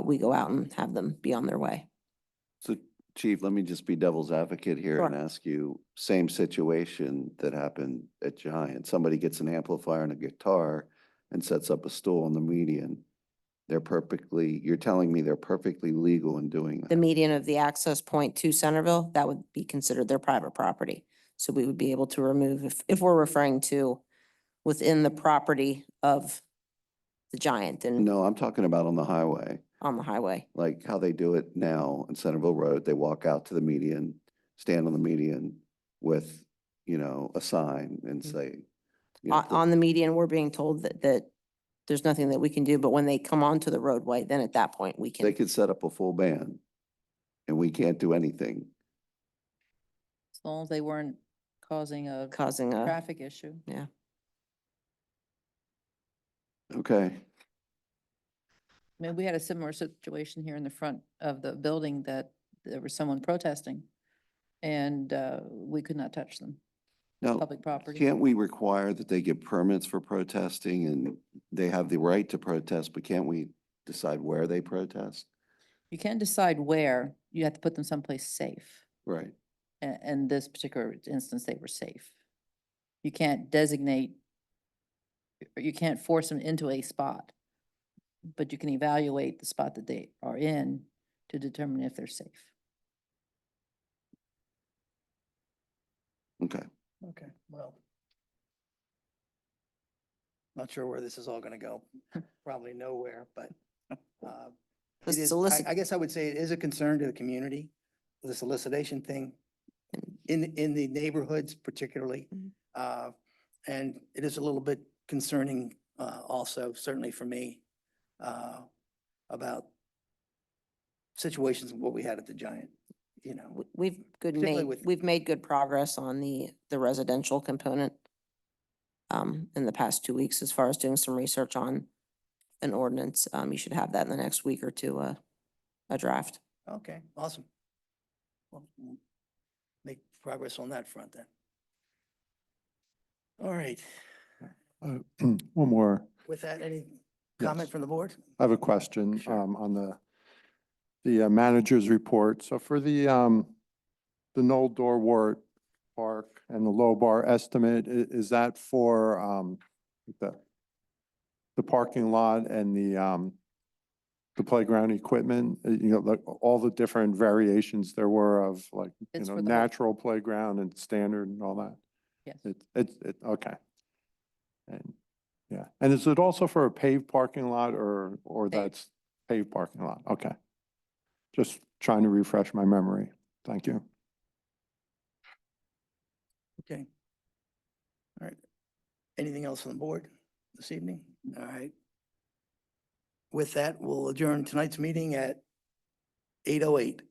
we go out and have them be on their way. So Chief, let me just be devil's advocate here and Sure. ask you, same situation that happened at Giant. Somebody gets an amplifier and a guitar and sets up a stool on the median. You're telling me they're perfectly legal in doing The that? median of the access point to Centerville, that would be considered their private property. So we would be able to remove, if we're referring to within the property of the Giant and No, I'm talking about on the highway, on the highway. like how they do it now in Centerville Road. They walk out to the median, stand on the median with, a sign and say, On the median, we're being told that there's nothing that we can do, but when they come onto the roadway, then at that point, we they can. could set up a full band and we can't do anything. As long as they weren't causing a Causing a, traffic issue. yeah. Okay. I mean, we had a similar situation here in the front of the building that there was someone protesting and we could not touch them. Now, Public property. can't we require that they get permits for protesting and they have the right to protest, but can't we decide where they protest? You can't decide where, you have to put them someplace safe. Right. And this particular instance, they were safe. You can't designate, or you can't force them into a spot, but you can evaluate the spot that they are in to determine if they're safe. Okay. Okay, well. Not sure where this is all gonna go. Probably nowhere, but The it is, solicit- I guess I would say it is a concern to the community, the solicitation thing in the neighborhoods particularly. And it is a little bit concerning also, certainly for me, about situations of what we had at the Giant, particularly with- We've made good progress on the residential component in the past 2 weeks as far as doing some research on an ordinance. You should have that in the next week or two, a draft. Okay, awesome. Well, we'll make progress on that front then. All right, One more. with that, any comment Yes. from the board? I have a question Sure. on the manager's report. So for the Knoll Dorwart Park and the low bar estimate, is that for the parking lot and the playground equipment? Like all the different variations there were of like, It's for the whole- natural playground and standard and all that? Yes. Okay. And, yeah, and is it also for a paved parking lot or Paved. that's paved parking lot? Okay. Just trying to refresh my memory. Thank you. Okay. All right. Anything else on the board this evening? All right. With that, we'll adjourn tonight's meeting at 8:08.